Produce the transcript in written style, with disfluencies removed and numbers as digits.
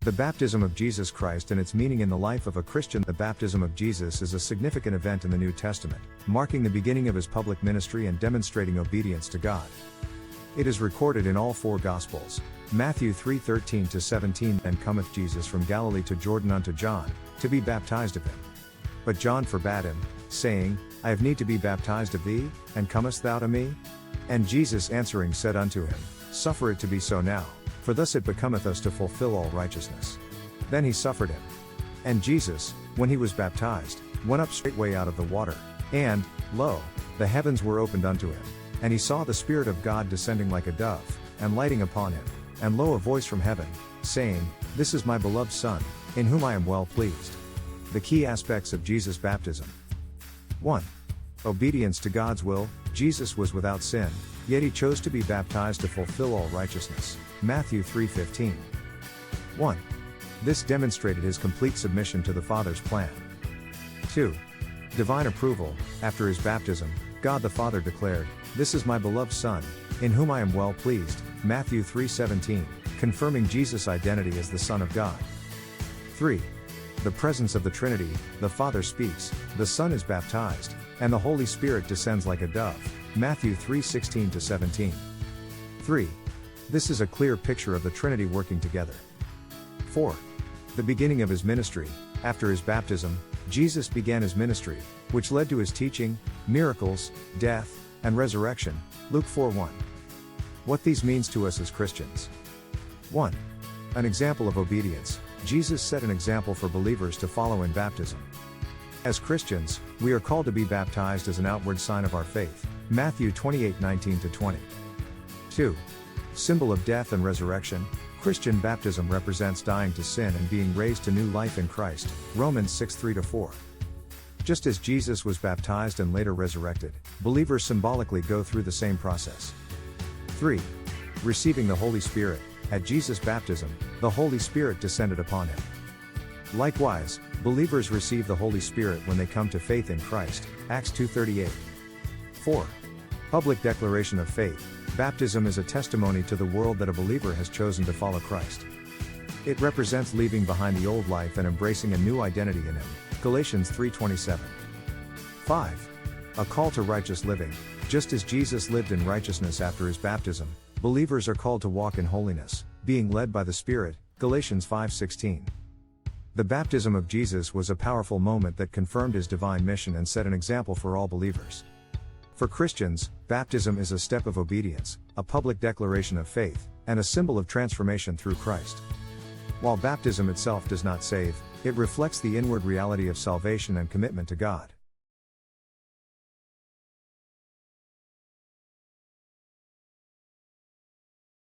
The baptism of Jesus Christ and its meaning in the life of a Christian. The baptism of Jesus is a significant event in the New Testament, marking the beginning of his public ministry and demonstrating obedience to God. It is recorded in all four Gospels. Matthew 3:13-17. Then cometh Jesus from Galilee to Jordan unto John, to be baptized of him. But John forbade him, saying, I have need to be baptized of thee, and comest thou to me? And Jesus answering said unto him, Suffer it to be so now, for thus it becometh us to fulfill all righteousness. Then he suffered him. And Jesus, when he was baptized, went up straightway out of the water, and, lo, the heavens were opened unto him, and he saw the Spirit of God descending like a dove, and lighting upon him, and lo, a voice from heaven, saying, This is my beloved Son, in whom I am well pleased. The key aspects of Jesus' baptism. 1. Obedience to God's will. Jesus was without sin, yet he chose to be baptized to fulfill all righteousness. Matthew 3:15. 1. This demonstrated his complete submission to the Father's plan. 2. Divine approval. After his baptism, God the Father declared, This is my beloved Son, in whom I am well pleased. Matthew 3:17, confirming Jesus' identity as the Son of God. 3. The presence of the Trinity. The Father speaks, the Son is baptized, and the Holy Spirit descends like a dove. Matthew 3:16-17. 3. This is a clear picture of the Trinity working together. 4. The beginning of his ministry. After his baptism, Jesus began his ministry, which led to his teaching, miracles, death, and resurrection. Luke 4:1. What these means to us as Christians. 1. An example of obedience. Jesus set an example for believers to follow in baptism. As Christians, we are called to be baptized as an outward sign of our faith. Matthew 28:19-20. 2. Symbol of death and resurrection. Christian baptism represents dying to sin and being raised to new life in Christ. Romans 6:3-4. Just as Jesus was baptized and later resurrected, believers symbolically go through the same process. 3. Receiving the Holy Spirit. At Jesus' baptism, the Holy Spirit descended upon him. Likewise, believers receive the Holy Spirit when they come to faith in Christ. Acts 2:38. 4. Public declaration of faith. Baptism is a testimony to the world that a believer has chosen to follow Christ. It represents leaving behind the old life and embracing a new identity in him. Galatians 3:27. 5. A call to righteous living. Just as Jesus lived in righteousness after his baptism, believers are called to walk in holiness, being led by the Spirit. Galatians 5:16. The baptism of Jesus was a powerful moment that confirmed his divine mission and set an example for all believers. For Christians, baptism is a step of obedience, a public declaration of faith, and a symbol of transformation through Christ. While baptism itself does not save, it reflects the inward reality of salvation and commitment to God.